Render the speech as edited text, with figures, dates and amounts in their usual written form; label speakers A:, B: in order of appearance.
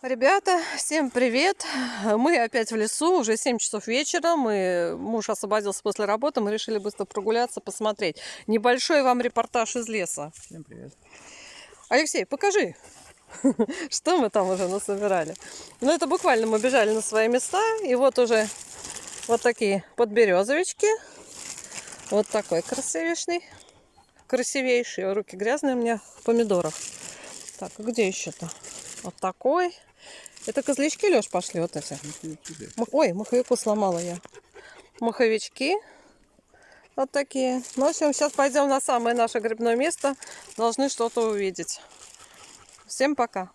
A: Ребята, всем привет! Мы опять в лесу, уже 7 часов вечера. Муж освободился после работы, мы решили быстро прогуляться, посмотреть. Небольшой вам репортаж из леса.
B: Всем привет.
A: Алексей, покажи, что мы там уже насобирали. Ну, это буквально мы бежали на свои места, и вот уже вот такие подберезовички. Вот такой красивейший. Руки грязные у меня в помидорах. Так, а где еще-то? Вот такой. Это козлячки, Леш, пошли вот эти. Ой, маховику сломала я. Маховички. Вот такие. Ну, в общем, сейчас пойдем на самое наше грибное место. Должны что-то увидеть. Всем пока.